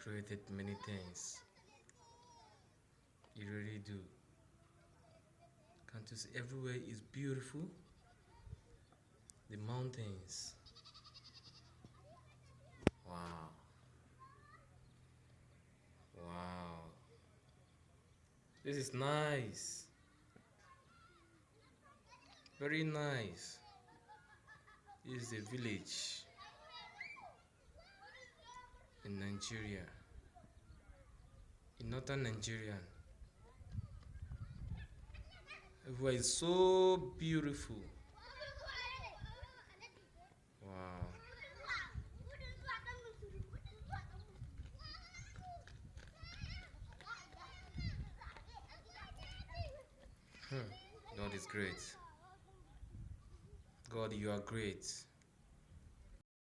created many things. You really do. Can't you see everywhere is beautiful? The mountains. Wow. Wow. This is nice. Very nice. This is a village in Nigeria. In northern Nigeria. Everywhere is so beautiful. Wow. God is great. God, you are great.